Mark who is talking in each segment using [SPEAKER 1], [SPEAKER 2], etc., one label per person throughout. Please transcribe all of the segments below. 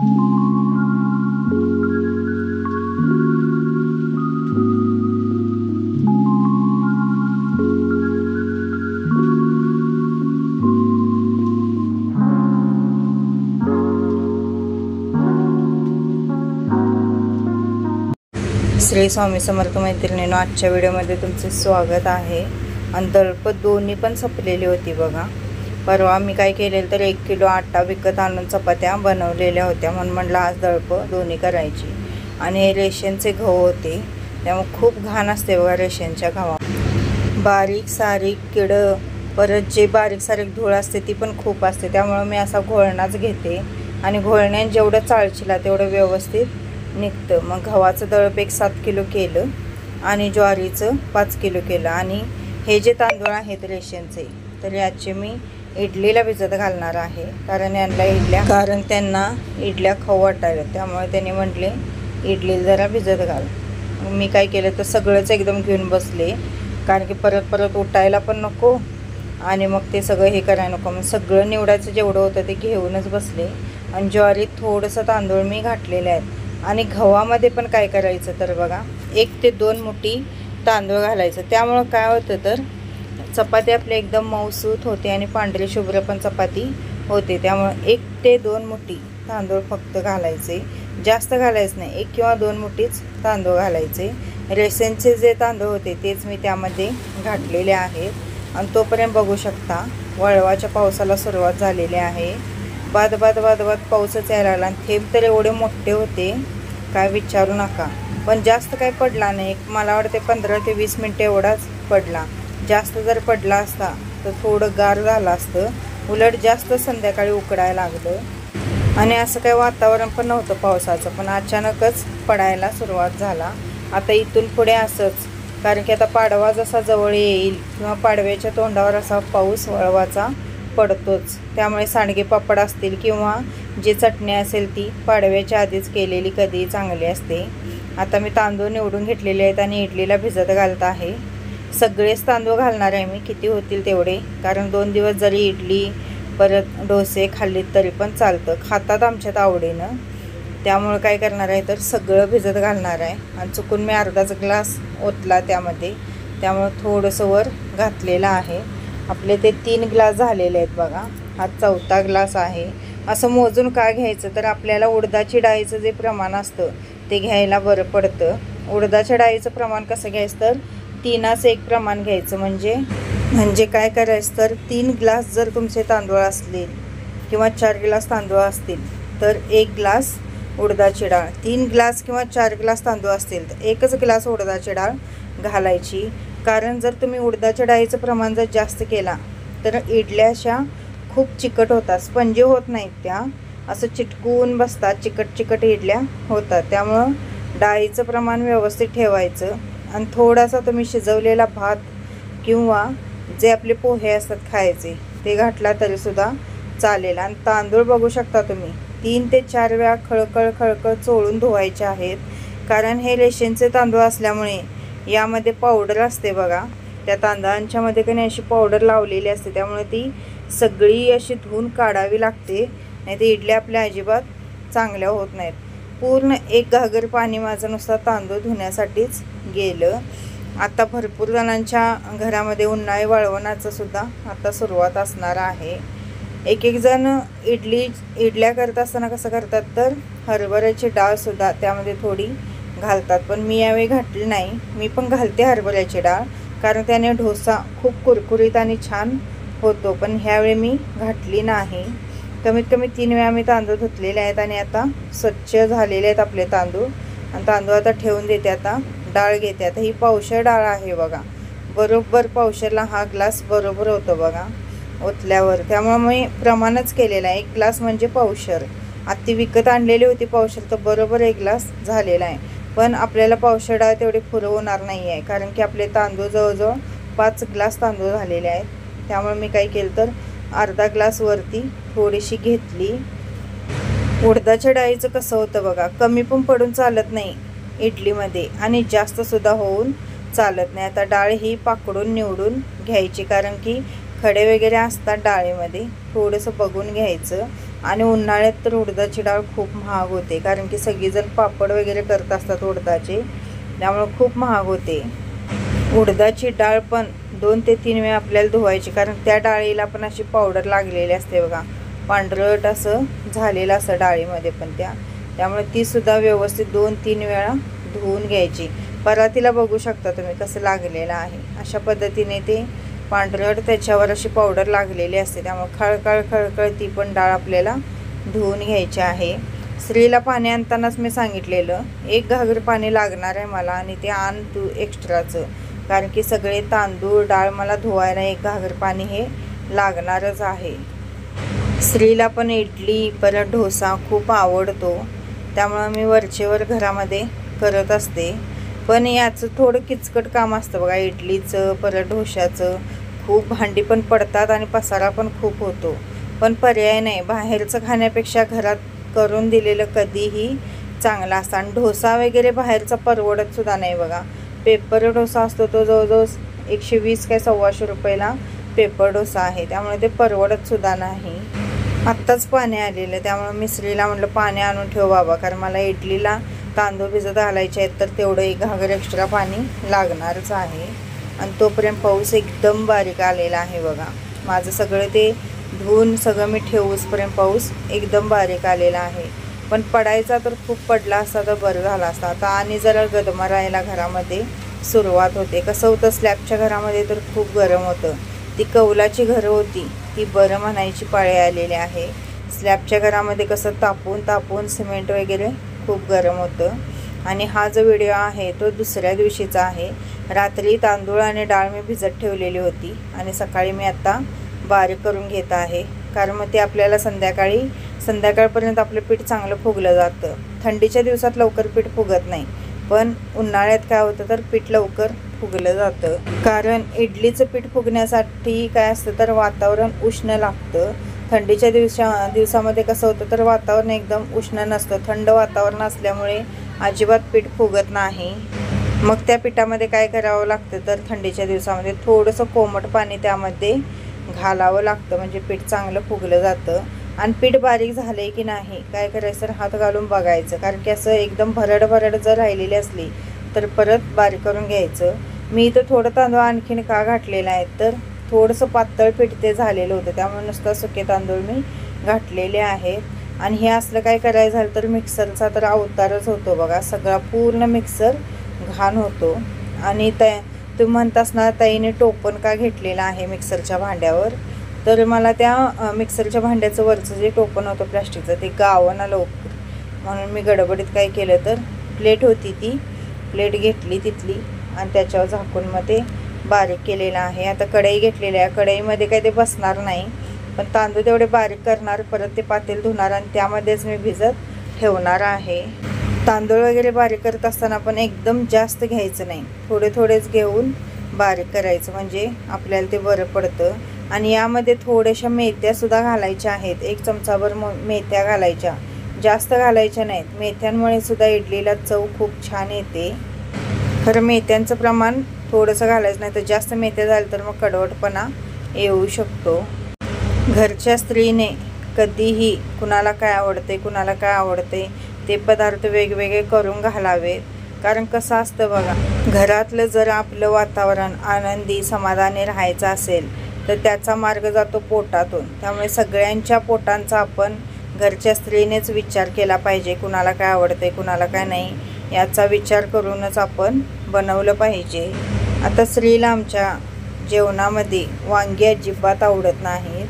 [SPEAKER 1] श्री स्वामी समर्थ मैत्रिणींनो, आजच्या व्हिडिओमध्ये तुमचे स्वागत आहे। आणि दळप दोन्ही पण संपलेली होती बघा। परवा मी काय केलेलं तर 1 किलो आटा विकत आणून चपात्या बनवलेल्या होत्या, म्हणून म्हटलं आज दळप दोन्ही करायची। आणि हे रेशनचे गहू होते, त्यामुळे खूप घाण असते बघा रेशनच्या गव्हात। बारीक सारीक किड, परत जे बारीक सारीक धूळ असते ती पण खूप असते, त्यामुळे मी असा घोळणाच घेते आणि घोळण्यात जेवढं चाळशीला तेवढं व्यवस्थित निघतं। मग गव्हाचं दळप 7 किलो केलं आणि ज्वारीचं 5 किलो केलं। आणि हे जे तांदूळ आहेत रेशनचे, तर याचे मी इडलीला भिजत घालणार आहे, कारण त्यांना इडल्या खाऊ वाटायला, त्यामुळे त्यांनी म्हटले इडलीला जरा भिजत घाल। मी काय केलं तर सगळंच एकदम घेऊन बसले, कारण की परत उठायला पण नको आणि मग ते सगळं हे करायला नको। मग सगळं निवडायचं जेवढं होतं ते घेऊनच बसले। आणि ज्वारीत थोडंसं तांदूळ मी घातलेले आहेत। आणि गव्हामध्ये पण काय करायचं तर बघा, 1 ते 2 मुठी तांदूळ घालायचं। त्यामुळं काय होतं तर चपाती आपली एकदम मऊसूत होते आणि पांढरी शुभ्र पण चपाती होते। त्यामुळं 1 ते 2 मुठी तांदूळ फक्त घालायचे, जास्त घालायचं नाही। 1 किंवा 2 मुठीच तांदूळ घालायचे। रेशनचे जे तांदूळ होते तेच मी त्यामध्ये घातलेले आहेत। आणि तोपर्यंत बघू शकता वळवाच्या पावसाला सुरुवात झालेली आहे। बाद पाऊसच यायला लागला आणि थेंब तर एवढे मोठे होते काय विचारू नका। पण जास्त काय पडला नाही, मला वाटते 15 ते 20 मिनिटे एवढाच पडला। जास्त जर पडला असता तर थोडं गार झालं असतं, उलट जास्त संध्याकाळी उकडायला लागलं। आणि असं काही वातावरण पण नव्हतं पावसाचं, पण अचानकच पडायला सुरुवात झाला। आता इथून पुढे असंच, कारण की आता पाडवा जसा जवळ येईल किंवा पाडव्याच्या तोंडावर असा पाऊस वळवाचा पडतोच, त्यामुळे सांडगे पापड असतील किंवा जी चटणी असेल ती पाडव्याच्या आधीच केलेली कधी चांगली असते। आता मी तांदूळ निवडून घेतलेले आहेत आणि इडलीला भिजत घालत आहे। सगळेच तांदूळ घालणार आहे मी, किती होतील तेवढे, कारण 2 दिवस जरी इडली परत डोसे खाल्लीत तरी पण चालतं, खातात आमच्यात आवडीनं। त्यामुळे काय करणार आहे तर सगळं भिजत घालणार आहे। आणि चुकून मी अर्धाच ग्लास ओतला त्यामध्ये, त्यामुळे थोडंसं वर घातलेलं आहे। आपले ते 3 ग्लास झालेले आहेत बघा, हा 4था ग्लास आहे। असं मोजून का घ्यायचं तर आपल्याला उडदाची डाळीचं जे प्रमाण असतं ते घ्यायला बरं पडतं। उडदाच्या डाळीचं प्रमाण कसं घ्यायचं तर 3च 1 प्रमाण घ्यायचं। म्हणजे काय करायचं तर 3 ग्लास जर तुमचे तांदूळ असतील किंवा 4 ग्लास तांदूळ असतील तर 1 ग्लास उडदाची डाळ, 3 ग्लास किंवा 4 ग्लास तांदूळ असतील तर 1च ग्लास उडदाची डाळ घालायची। कारण जर तुम्ही उडदाच्या डाळीचं प्रमाण जर जास्त केला तर इडल्या अशा खूप चिकट होतात, स्पंजी होत नाहीत, त्या असं चिटकून बसतात, चिकट इडल्या होतात। त्यामुळं डाळीचं प्रमाण व्यवस्थित ठेवायचं। आणि थोडासा तुम्ही शिजवलेला भात किंवा जे आपले पोहे असतात खायचे ते घातला तरीसुद्धा चालेल। आणि तांदूळ बघू शकता तुम्ही 3 ते 4 वेळा खळखळ चोळून धुवायचे आहेत, कारण हे रेशनचे तांदूळ असल्यामुळे यामध्ये पावडर असते बघा, त्या तांदळांच्या मध्ये काही अशी पावडर लावलेली असते, त्यामुळे ती सगळी अशी धुवून काढावी लागते, नाही तर इडल्या आपल्या अजिबात चांगल्या होत नाहीत। पूर्ण 1 घागर पाणी माझं नुसतं तांदूळ धुण्यासाठीच गेलं। आता भरपूर जणांच्या घरामध्ये उन्हाळी वाळवणाचं सुद्धा आता सुरुवात असणार आहे। एक जण इडल्या करत असताना कसं करतात तर हरभऱ्याची डाळसुद्धा त्यामध्ये थोडी घालतात, पण मी यावेळी घातली नाही। मी पण घालते हरभऱ्याची डाळ, कारण त्याने डोसा खूप कुरकुरीत आणि छान होतो, पण ह्यावेळी मी घातली नाही। कमीत कमी 3 वेळा मी तांदूळ धुतलेले आहेत आणि आता स्वच्छ झालेले आहेत आपले तांदूळ। आणि तांदूळ आता ठेवून देते, आता डाळ घेते। आता ही पावशेर डाळ आहे बघा, बरोबर पावशेरला हा ग्लास बरोबर होतो बघा ओतल्यावर, त्यामुळे मी प्रमाणच केलेलं आहे। 1 ग्लास म्हणजे पावशेर, आत्ती विकत आणलेली होती पावशेर, तर बरोबर 1 ग्लास झालेला आहे। पण आपल्याला पावशेर डाळ तेवढी पुरवणार नाही आहे, कारण की आपले तांदूळ जवळजवळ 5 ग्लास तांदूळ झालेले आहेत। त्यामुळे मी काय केलं तर अर्धा ग्लास वरती थोडीशी घेतली। उडदाच्या डाळीचं कसं होतं बघा, कमी पण पडून चालत नाही इडलीमध्ये आणि जास्त सुद्धा होऊन चालत नाही। आता डाळ ही पाकडून निवडून घ्यायची, कारण की खडे वगैरे असतात डाळीमध्ये, थोडंसं बघून घ्यायचं। आणि उन्हाळ्यात तर उडदाची डाळ खूप महाग होते, कारण की सगळीजण पापड वगैरे करत असतात उडदाचे, त्यामुळे खूप महाग होते. उडदाची डाळ पण 2 ते 3 वेळा आपल्याला धुवायची, कारण त्या डाळीला पण अशी पावडर लागलेली असते बघा, पांढरट असं झालेलं असं डाळीमध्ये पण त्यामुळे ती सुद्धा व्यवस्थित 2-3 वेळा धुवून घ्यायची. परातीला बघू शकता तुम्ही कसं लागलेलं आहे. अशा पद्धतीने ते पांढरट त्याच्यावर अशी पावडर लागलेली असते, त्यामुळे खळखळ ती पण डाळ आपल्याला धुवून घ्यायची आहे. स्त्रीला पाणी आणतानाच मी सांगितलेलं 1 घागर पाणी लागणार आहे मला, आणि ते आण तू एक्स्ट्राचं, कारण की सगळे तांदूळ डाळ मला धुवायला 1 घागर पाणी हे लागणारच आहे. स्त्रीला पण इडली परत डोसा खूप आवडतो, त्यामुळं मी वरचेवर घरामध्ये करत असते. पण याचं थोडं किचकट काम असतं बघा, इडलीचं परत डोशाचं. खूप भांडी पण पडतात आणि पसारा पण खूप होतो, पण पर्याय नाही. बाहेरचं खाण्यापेक्षा घरात करून दिलेलं कधीही चांगलं असतं. आणि डोसा वगैरे बाहेरचा परवडत सुद्धा नाही बघा. पेपर डोसा असतो तो जवळजवळ 120 काय 125 रुपयाला पेपर डोसा आहे, त्यामुळे ते परवडत सुद्धा नाही. आत्ताच पाणी आलेलं, त्यामुळे मी स्त्रीला म्हटलं पाणी आणून ठेव बाबा, कारण मला इडलीला तांदूळ भिजत घालायचे आहेत, तर तेवढं 1 घागर एक्स्ट्रा पाणी लागणारच आहे. आणि तोपर्यंत पाऊस एकदम बारीक आलेला आहे बघा. माझं सगळं ते धुवून सगळं मी ठेवूसपर्यंत पाऊस एकदम बारीक आलेला आहे. पण पडायचा तर खूप पडला असता तर बरं झालं असतं. आता आणि जरा गदमरायला घरामध्ये सुरुवात होते. कसं होतं, स्लॅबच्या घरामध्ये तर खूप गरम होतं. ती कौलाची घरं होती ती बरं म्हणायची पाळी आलेली आहे. स्लॅबच्या घरामध्ये कसं तापून सिमेंट वगैरे खूप गरम होतं. आणि हा जो व्हिडिओ आहे तो दुसऱ्या दिवशीचा आहे. रात्री तांदूळ आणि डाळ मी भिजत ठेवलेली होती, आणि सकाळी मी आता बारीक करून घेत आहे, कारण मग ते आपल्याला संध्याकाळपर्यंत आपलं पीठ चांगलं फुगलं जातं. थंडीच्या दिवसात लवकर पीठ फुगत नाही, पण उन्हाळ्यात काय होतं तर पीठ लवकर फुगलं जातं. कारण इडलीचं पीठ फुगण्यासाठी काय असतं तर वातावरण उष्ण लागतं. थंडीच्या दिवसामध्ये कसं होतं तर वातावरण एकदम उष्ण नसतं, थंड वातावरण असल्यामुळे अजिबात पीठ फुगत नाही. मग त्या पिठामध्ये काय करावं लागतं तर थंडीच्या दिवसामध्ये थोडंसं कोमट पाणी त्यामध्ये घालावं लागतं, म्हणजे पीठ चांगलं फुगलं जातं. आणि पीठ बारीक झालंय की नाही काय करायचं तर हात घालून बघायचं, कारण की असं एकदम भरड जर राहिलेली असली तर परत बारीक करून घ्यायचं. मी इथं थोडं तांदूळ आणखीन का घातलेलं आहे तर थोडंसं पातळ पीठ ते झालेलं होतं, त्यामुळे नुसतं सुके तांदूळ मी घातलेले आहेत. आणि हे असलं काय करायचं झालं तर मिक्सरचा तर अवतारच होतो बघा, सगळा पूर्ण मिक्सर घाण होतो. आणि तुम्ही म्हणतास ना ताईने टोपण का घेतलेलं आहे मिक्सरच्या भांड्यावर, तर मला त्या मिक्सरच्या भांड्याचं वरचं जे टोपण होतं प्लास्टिकचं ते गावना लवकर, म्हणून मी गडबडीत काय केलं तर प्लेट होती ती प्लेट घेतली तिथली, आणि त्याच्यावर झाकून मग ते बारीक केलेलं आहे. आता कढई घेतलेली आहे, कढईमध्ये काही ते बसणार नाही, पण तांदूळ तेवढे बारीक करणार, परत ते पातेल धुणार आणि त्यामध्येच मी भिजत ठेवणार आहे. तांदूळ वगैरे बारीक करत असताना पण एकदम जास्त घ्यायचं नाही, थोडेच घेऊन बारीक करायचं, म्हणजे आपल्याला ते बरं पडतं. आणि यामध्ये थोड्याशा मेथ्यासुद्धा घालायच्या आहेत, 1 चमचाभर मेथ्या घालायच्या, जास्त घालायच्या नाहीत. मेथ्यांमुळे सुद्धा इडलीला चव खूप छान येते. खरं मेथ्यांचं प्रमाण थोडंसं घालायचं, नाही तर जास्त मेथ्या झालं तर मग कडवटपणा येऊ शकतो. घरच्या स्त्रीने कधीही कुणाला काय आवडते ते पदार्थ वेगवेगळे करून घालावेत, कारण कसं असतं बघा, घरातलं जर आपलं वातावरण आनंदी समाधानी राहायचं असेल तर त्याचा मार्ग जातो पोटातून. त्यामुळे सगळ्यांच्या पोटांचा आपण घरच्या स्त्रीनेच विचार केला पाहिजे, कुणाला काय आवडते कुणाला काय नाही याचा विचार करूनच आपण बनवलं पाहिजे. आता स्त्रीला आमच्या जेवणामध्ये वांगी अजिबात आवडत नाहीत,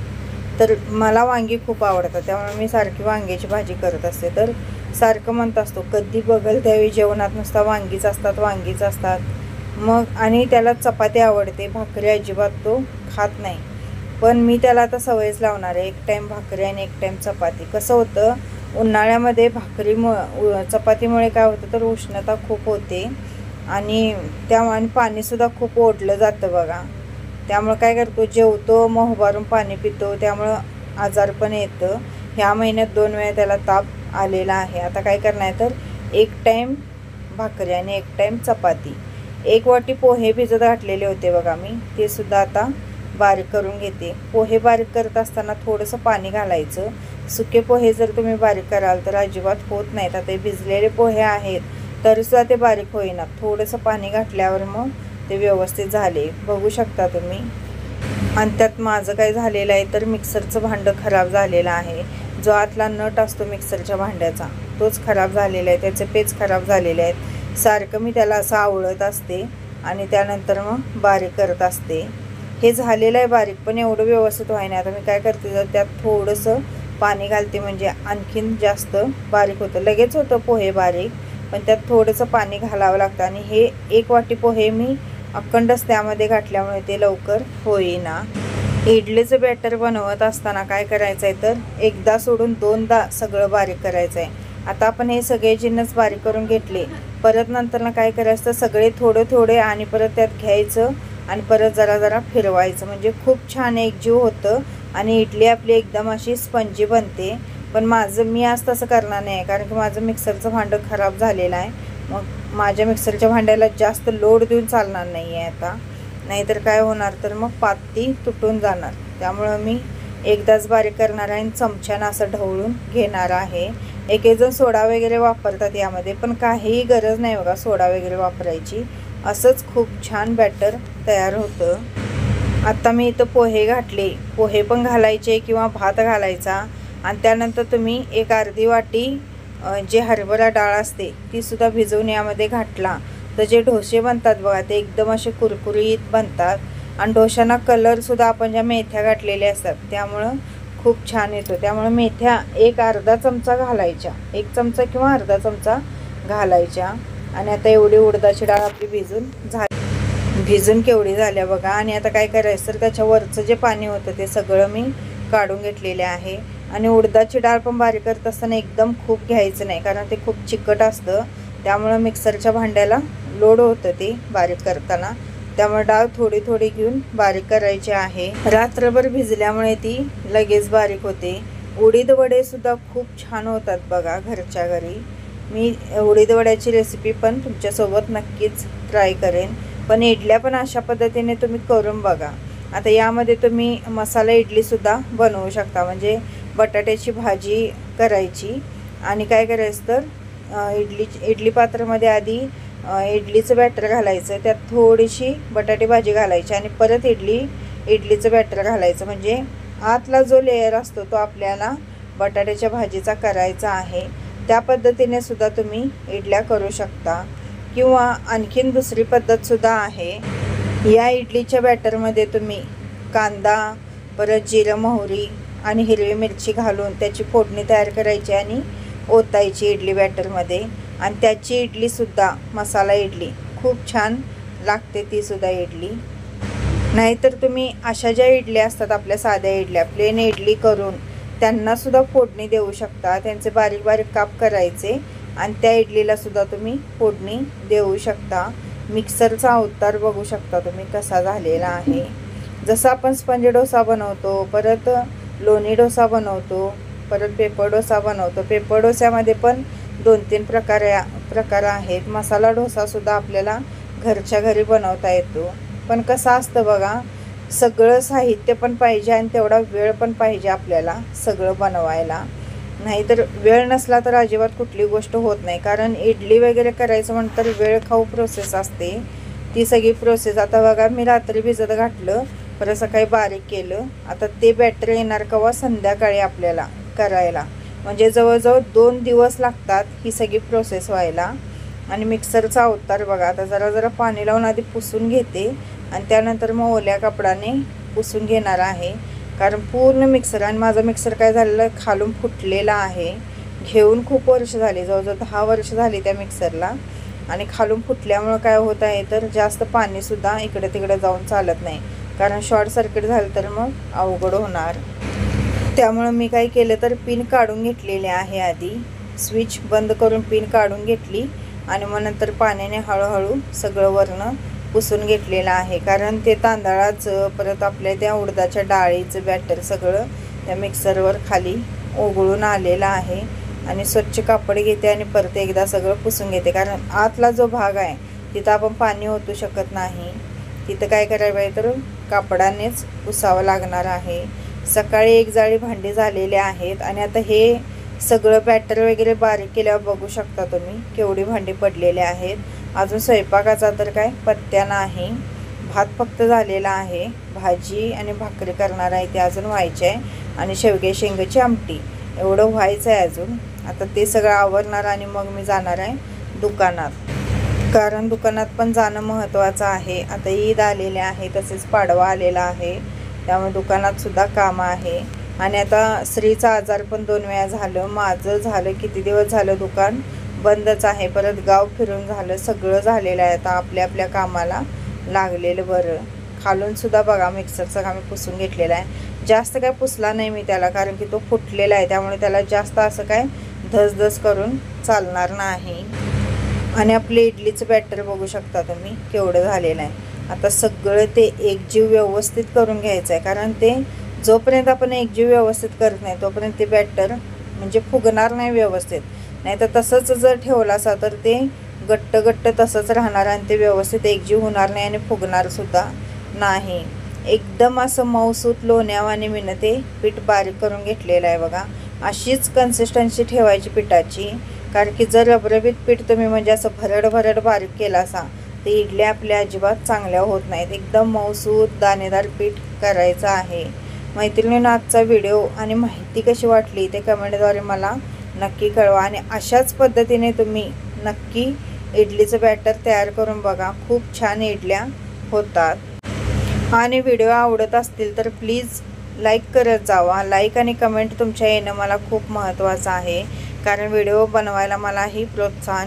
[SPEAKER 1] तर मला वांगी खूप आवडतात, त्यामुळे मी सारखी वांग्याची भाजी करत असते. तर सारखं म्हणत असतो कधी बघल त्यावेळी जेवणात नुसता वांगीच असतात. मग आणि त्याला चपाती आवडते, भाकरी अजिबात तो खात नाही. पण मी त्याला आता सवयच लावणार आहे, 1 टाईम भाकरी आणि 1 टाईम चपाती. कसं होतं उन्हाळ्यामध्ये चपातीमुळे काय होतं तर उष्णता खूप होते, आणि त्यामुळे पाणीसुद्धा खूप ओढलं जातं बघा. त्यामुळं काय करतो जेवतो मग उभारून पाणी पितो, त्यामुळं आजार पण येतं. ह्या महिन्यात 2 वेळा त्याला ताप आलेला आहे. आता काय करणार तर 1 टाईम भाकरी आणि 1 टाईम चपाती. 1 वाटी पोहे भिजत घातलेले होते बघा मी, ते सुद्धा आता बारीक करून घेते. पोहे बारीक करत असताना थोडंसं पाणी घालायचं, सुके पोहे जर तुम्ही बारीक कराल तर अजिबात होत नाहीत. आता भिजलेले पोहे आहेत तरीसुद्धा ते बारीक होईना. थोडंसं पाणी घातल्यावर मग ते व्यवस्थित झाले, बघू शकता तुम्ही. आणि त्यात माझं काय झालेलं आहे तर मिक्सरचं भांडं खराब झालेलं आहे. जो आतला नट असतो मिक्सरच्या भांड्याचा तोच खराब झालेला आहे, त्याचे पेच खराब झालेले आहेत. सारखं मी त्याला असं आवळत असते आणि त्यानंतर मग बारीक करत असते. हे झालेलं आहे बारीक, पण एवढं व्यवस्थित व्हायला. आता मी काय करते तर त्यात थोडंसं पाणी घालते, म्हणजे आणखीन जास्त बारीक होतं. लगेच होतं पोहे बारीक, पण त्यात थोडंसं पाणी घालावं लागतं. आणि हे 1 वाटी पोहे मी अखंडच त्यामध्ये घातल्यामुळे ते लवकर होईना. इडलीचं बॅटर बनवत असताना काय करायचं आहे तर एकदा सोडून 2दा सगळं बारीक करायचं आहे. आता आपण हे सगळे जिन्नस बारीक करून घेतले, परत नंतर काय करायचं तर सगळे थोडे थोडे आणि परत त्यात घ्यायचं आणि परत जरा जरा फिरवायचं, म्हणजे खूप छान एकजीव होतं आणि इडली आपली एकदम अशी स्पंजी बनते. पण मी आज तसं करणार नाही, कारण की माझं मिक्सरचं भांडं खराब झालेलं आहे. मग माझ्या मिक्सरच्या भांड्याला जास्त लोड देऊन चालणार नाही आहे आता, नाहीतर काय होणार तर मग पाती तुटून जाणार. त्यामुळं मी एकदाच बारीक करणार आहे आणि चमच्यानं असं ढवळून घेणार आहे. एक जण सोडा वगैरे वापरतात यामध्ये, पण काहीही गरज नाही बघा सोडा वगैरे वापरायची. असंच खूप छान बॅटर तयार होतं. आता मी इथं पोहे घातले, पोहे पण घालायचे किंवा भात घालायचा. आणि त्यानंतर तुम्ही एक अर्धी वाटी जे हरभरा डाळ असते तीसुद्धा भिजवून यामध्ये घातला तर जे डोसे बनतात बघा ते एकदम असे कुरकुरीत बनतात. आणि डोशांना कलरसुद्धा आपण ज्या मेथ्या घातलेल्या असतात त्यामुळं खूप छान येतो. त्यामुळं मेथ्या एक अर्धा चमचा घालायच्या, 1 चमचा किंवा अर्धा चमचा घालायच्या. आणि आता एवढी उडदाची डाळ आपली भिजून केवढी झाल्या बघा. आणि आता काय करायचं तर त्याच्यावरचं जे पाणी होतं ते सगळं मी काढून घेतलेले आहे. आणि उडदाची डाळ पण बारीक करत असताना एकदम खूप घ्यायचं नाही, कारण ते खूप चिकट असतं. त्यामुळं मिक्सरच्या भांड्याला लोड होतं ते बारीक करताना. त्यामुळे डाळ थोडी थोडी घेऊन बारीक करायची आहे. रात्रभर भिजल्यामुळे ती लगेच बारीक होते. उडीद वडेसुद्धा खूप छान होतात बघा घरच्या घरी. मी उडीद वड्याची रेसिपी पण तुमच्यासोबत नक्कीच ट्राय करेन. पण इडल्या पण अशा पद्धतीने तुम्ही करून बघा. आता यामध्ये तुम्ही मसाला इडलीसुद्धा बनवू शकता, म्हणजे बटाट्याची भाजी करायची आणि काय करायचं तर इडली पात्रामध्ये आधी इडलीचं बॅटर घालायचं, त्यात थोडीशी बटाटे भाजी घालायची आणि परत इडलीचं बॅटर घालायचं. म्हणजे आतला जो लेयर असतो तो आपल्याला बटाट्याच्या भाजीचा करायचा आहे. त्या पद्धतीने सुद्धा तुम्ही इडल्या करू शकता. किंवा आणखीन दुसरी पद्धतसुद्धा आहे. या इडलीच्या बॅटरमध्ये तुम्ही कांदा, परत जिरं, मोहरी आणि हिरवी मिरची घालून त्याची फोडणी तयार करायची आणि ओतायची इडली बॅटरमध्ये. आणि त्याची इडलीसुद्धा मसाला इडली खूप छान लागते तीसुद्धा इडली. नाहीतर तुम्ही अशा ज्या इडल्या असतात आपल्या साध्या इडल्या प्लेन इडली करून त्यांनासुद्धा फोडणी देऊ शकता. त्यांचे बारीक बारीक काप करायचे आणि त्या इडलीलासुद्धा तुम्ही फोडणी देऊ शकता. मिक्सरचा अवतार बघू शकता तुम्ही कसा झालेला आहे. जसं आपण स्पंज डोसा बनवतो, परत लोणी डोसा बनवतो, परत पेपर डोसा बनवतो. पेपर डोस्यामध्ये पण 2-3 प्रकार आहेत. मसाला डोसासुद्धा आपल्याला घरच्या घरी बनवता येतो. पण कसं असतं बघा, सगळं साहित्य पण पाहिजे आणि तेवढा वेळ पण पाहिजे आपल्याला सगळं बनवायला. नाहीतर वेळ नसला तर अजिबात कुठली गोष्ट होत नाही. कारण इडली वगैरे करायचं म्हणतं तर वेळ खाऊ प्रोसेस असते ती सगळी प्रोसेस. आता बघा मी रात्री भिजत घातलं, परत सकाळी बारीक केलं. आता ते बॅटर येणार केव्हा संध्याकाळी आपल्याला करायला, म्हणजे जवळजवळ 2 दिवस लागतात ही सगळी प्रोसेस व्हायला. आणि मिक्सरचा अवतार बघा. आता जरा जरा पाणी लावून आधी पुसून घेते आणि त्यानंतर मग ओल्या कपडाने पुसून घेणार आहे. कारण पूर्ण मिक्सर, आणि माझा मिक्सर काय झालेलं खालून फुटलेला आहे. घेऊन खूप वर्ष झाली, जवळजवळ 10 वर्ष झाली त्या मिक्सरला. आणि खालून फुटल्यामुळं काय होत आहे तर जास्त पाणीसुद्धा इकडे तिकडे जाऊन चालत नाही, कारण शॉर्ट सर्किट झालं तर मग अवघड होणार. त्यामुळं मी काय केलं तर पिन काढून घेतलेले आहे. आधी स्विच बंद करून पिन काढून घेतली आणि मग नंतर पाण्याने हळूहळू सगळं वरनं पुसून घेतलेलं आहे. कारण ते तांदळाचं परत आपल्या त्या उडदाच्या डाळीचं बॅटर सगळं त्या मिक्सरवर खाली ओघळून आलेलं आहे. आणि स्वच्छ कापड घेते आणि परत एकदा सगळं पुसून घेते, कारण आतला जो भाग आहे तिथं आपण पाणी ओतू शकत नाही. तिथं काय करायला पाहिजे तर कापडानेच पुसावं लागणार आहे. सकाळी एक जाळी भांडी झालेले आहेत आणि आता हे सगळं बॅटर वगैरे बारीक केल्यावर बघू शकता तुम्ही केवढी भांडी पडलेली आहेत. अजून स्वयंपाकाचा तर काय पत्त्या नाही. भात फक्त झालेला आहे. भाजी आणि भाकरी करणार आहे ते अजून व्हायचे आहे आणि शेवगे शेंगाची आमटी एवढं व्हायचं आहे अजून. आता ते सगळं आवरणार आणि मग मी जाणार आहे दुकानात, कारण दुकानात पण जाणं महत्त्वाचं आहे. आता ईद आलेले आहे, तसेच पाडवा आलेला आहे, त्यामुळे दुकानात सुद्धा काम आहे. आणि आता श्रीचा आजार पण 2 वेळा झालं. माझं झालं किती दिवस झालं दुकान बंदच आहे. परत गाव फिरून झालं, सगळं झालेलं आहे. आता आपल्या आपल्या कामाला लागलेलं बरं. खालून सुद्धा बघा मिक्सरचा काम पुसून घेतलेला आहे. जास्त काय पुसला नाही मी त्याला, कारण की तो फुटलेला आहे, त्यामुळे त्याला जास्त असं काय धसधस करून चालणार नाही. आणि आपले इडलीचं बॅटर बघू शकता तुम्ही केवढं झालेलं आहे. आता सगळं ते एकजीव व्यवस्थित करून घ्यायचं आहे, कारण ते जोपर्यंत आपण एकजीव व्यवस्थित करत नाही तोपर्यंत ते बॅटर म्हणजे फुगणार नाही व्यवस्थित. नाही तर तसंच जर ठेवलं असं तर ते गट्ट गट्ट तसंच राहणार आणि ते व्यवस्थित एकजीव होणार नाही आणि फुगणार सुद्धा नाही. एकदम असं मऊसूत लोण्यावाने मी ते पीठ बारीक करून घेतलेलं आहे बघा. अशीच कन्सिस्टन्सी ठेवायची पिठाची, कारण की जर रबरबीत पीठ तुम्ही म्हणजे असं भरड भरड बारीक केला असा तर इडल्या आपल्या अजिबात चांगल्या होत नाहीत. एकदम मऊसूत दाणेदार पीठ करायचं आहे. मैत्रिणींनो, आजचा व्हिडिओ आणि माहिती कशी वाटली ते कमेंटद्वारे मला नक्की कळवा. आणि अशाच पद्धतीने तुम्ही नक्की इडलीचं बॅटर तयार करून बघा. खूप छान इडल्या होतात. आणि व्हिडिओ आवडत असतील तर प्लीज लाईक करत जावा. लाईक आणि कमेंट तुमच्या येणं मला खूप महत्त्वाचं आहे, कारण व्हिडिओ बनवायला मलाही प्रोत्साहन